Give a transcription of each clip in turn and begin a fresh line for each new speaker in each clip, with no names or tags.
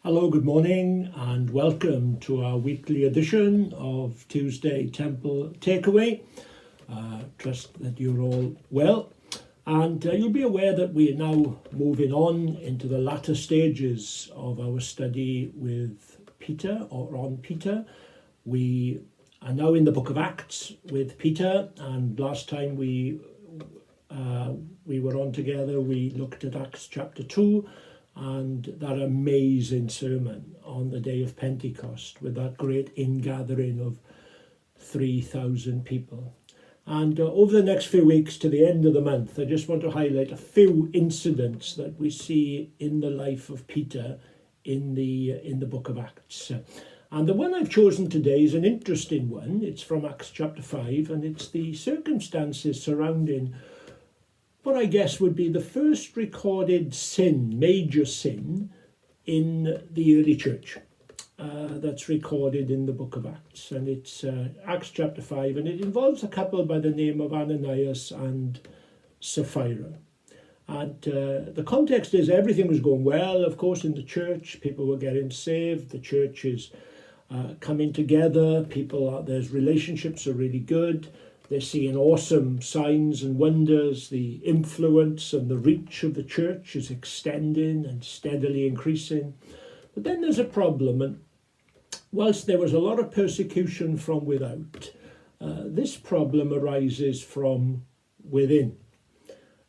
Hello, good morning, and welcome to our weekly edition of Tuesday Temple Takeaway. Trust that you're all well, and you'll be aware that we are now moving on into the latter stages of our study with Peter, or on Peter. We are now in the book of Acts with Peter, and last time we were on together, we looked at Acts chapter 2, and that amazing sermon on the day of Pentecost with that great ingathering of 3,000 people. And over the next few weeks to the end of the month, I just want to highlight a few incidents that we see in the life of Peter in the book of Acts. And the one I've chosen today is an interesting one. It's from Acts chapter 5, and it's the circumstances surrounding what I guess would be the first recorded sin, major sin, in the early church. That's recorded in the book of Acts. And it's Acts chapter 5, and it involves a couple by the name of Ananias and Sapphira. And the context is everything was going well, of course, in the church. People were getting saved. The church is coming together. There's relationships are really good. They're seeing awesome signs and wonders. The influence and the reach of the church is extending and steadily increasing. But then there's a problem, and whilst there was a lot of persecution from without, this problem arises from within.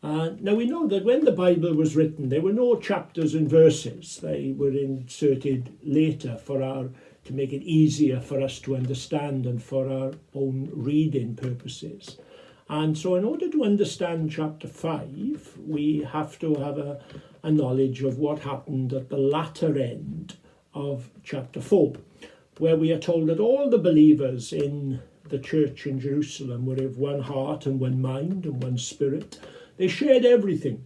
Now we know that when the Bible was written, there were no chapters and verses. They were inserted later to make it easier for us to understand and for our own reading purposes. And so in order to understand chapter 5, we have to have a knowledge of what happened at the latter end of chapter 4, where we are told that all the believers in the church in Jerusalem were of one heart and one mind and one spirit. They shared everything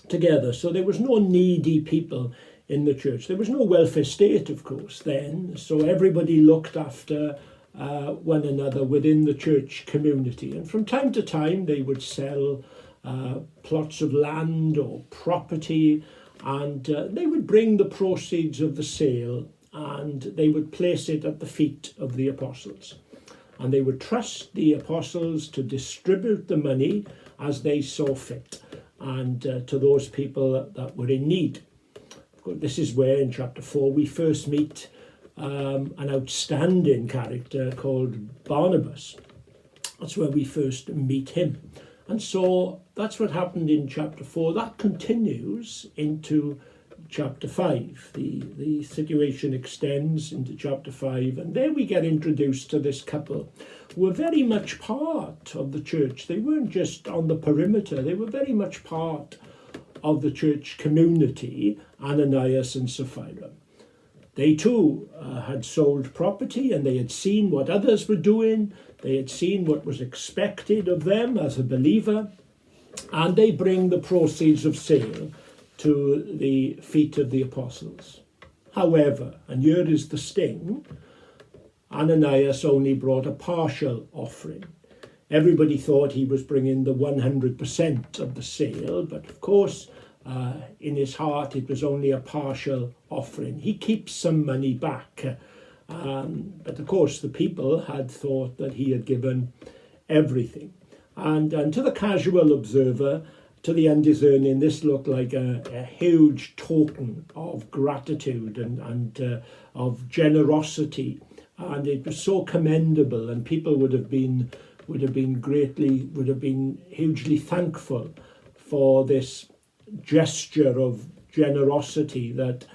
together, so there was no needy people in the church. There was no welfare state, of course, then, so everybody looked after one another within the church community. And from time to time, they would sell plots of land or property, and they would bring the proceeds of the sale and they would place it at the feet of the apostles. And they would trust the apostles to distribute the money as they saw fit, and to those people that were in need. This is where in chapter 4 we first meet an outstanding character called Barnabas. That's where we first meet him. And so that's what happened in chapter 4. That continues into chapter 5. The situation extends into chapter 5, and there we get introduced to this couple who were very much part of the church. They weren't just on the perimeter, they were very much part of the church community, Ananias and Sapphira. They too had sold property, and they had seen what others were doing. They had seen what was expected of them as a believer, and they bring the proceeds of sale to the feet of the apostles. However, and here is the sting, Ananias only brought a partial offering. Everybody thought he was bringing the 100% of the sale, but of course, in his heart, it was only a partial offering. He keeps some money back, but of course, the people had thought that he had given everything. And to the casual observer, to the undiscerning, this looked like a huge token of gratitude and of generosity, and it was so commendable, and people would have been hugely thankful for this gesture of generosity that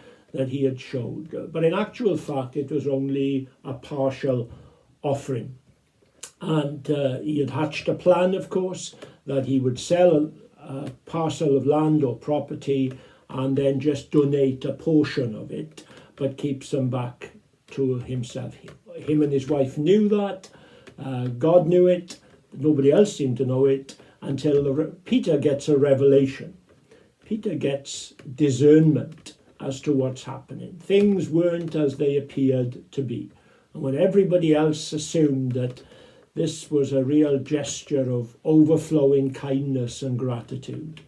he had showed. But in actual fact, it was only a partial offering. And he had hatched a plan, of course, that he would sell a parcel of land or property and then just donate a portion of it, but keep some back to himself. Him and his wife knew that. God knew it. Nobody else seemed to know it until Peter gets a revelation. Peter gets discernment as to what's happening. Things weren't as they appeared to be. And when everybody else assumed that this was a real gesture of overflowing kindness and gratitude,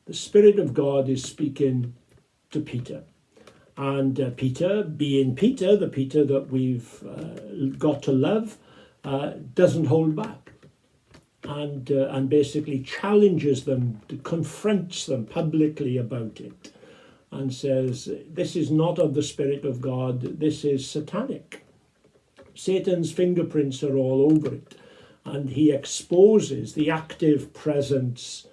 the Spirit of God is speaking to Peter. And Peter, being Peter, the Peter that we've got to love, doesn't hold back and basically challenges them, confronts them publicly about it, and says, this is not of the Spirit of God, this is satanic. Satan's fingerprints are all over it, and he exposes the active presence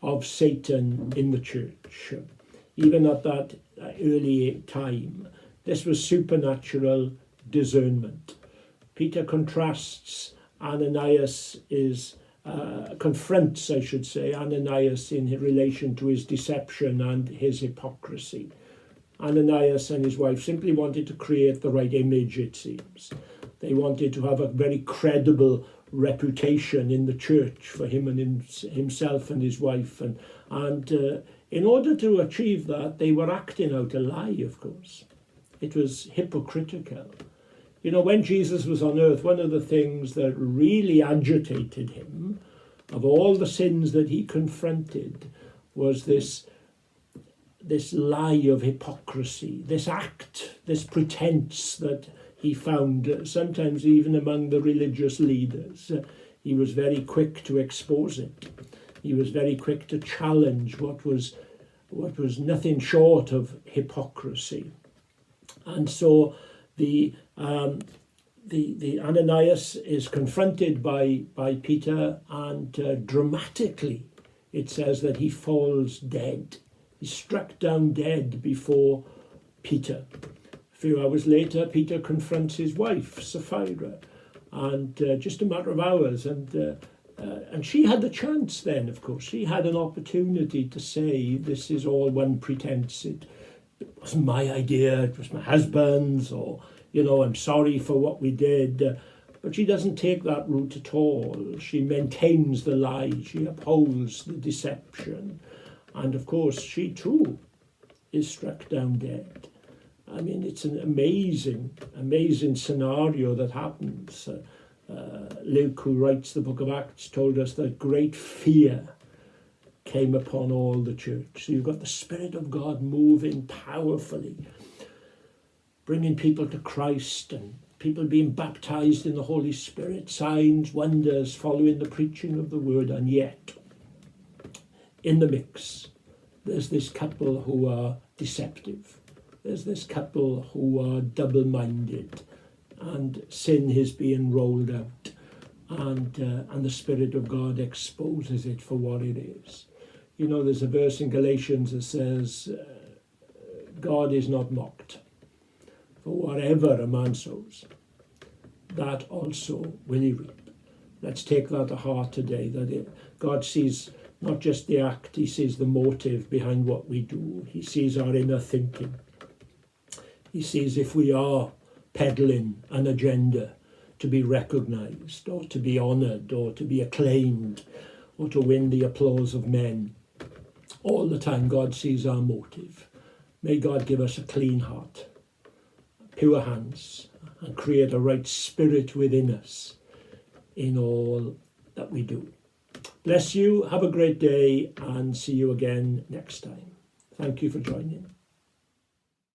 of Satan in the church. Even at that early time, this was supernatural discernment. Peter contrasts confronts, I should say, Ananias in relation to his deception and his hypocrisy. Ananias and his wife simply wanted to create the right image, it seems. They wanted to have a very credible reputation in the church for him and himself and his wife. And in order to achieve that, they were acting out a lie, of course. It was hypocritical. You know, when Jesus was on earth, one of the things that really agitated him, of all the sins that he confronted, was this lie of hypocrisy, this act, this pretense that he found sometimes even among the religious leaders. He was very quick to expose it. He was very quick to challenge what was nothing short of hypocrisy. And so the Ananias is confronted by Peter, and dramatically it says that he falls dead. He's struck down dead before Peter. A few hours later, Peter confronts his wife, Sapphira, and just a matter of hours, and she had the chance then, of course. She had an opportunity to say, this is all one pretense. It wasn't my idea, it was my husband's, or, you know, I'm sorry for what we did. But she doesn't take that route at all. She maintains the lie, she upholds the deception. And of course, she too is struck down dead. I mean, it's an amazing, amazing scenario that happens. Luke, who writes the book of Acts, told us that great fear came upon all the church. So you've got the Spirit of God moving powerfully, bringing people to Christ and people being baptized in the Holy Spirit, signs, wonders, following the preaching of the word. And yet, in the mix, there's this couple who are deceptive. There's this couple who are double-minded, and sin is being rolled out, and the Spirit of God exposes it for what it is. You know, there's a verse in Galatians that says, God is not mocked. For whatever a man sows, that also will he reap. Let's take that to heart today, God sees not just the act, he sees the motive behind what we do. He sees our inner thinking. He sees if we are peddling an agenda to be recognised or to be honoured or to be acclaimed or to win the applause of men. All the time God sees our motive. May God give us a clean heart, pure hands, and create a right spirit within us in all that we do. Bless you, have a great day, and see you again next time. Thank you for joining.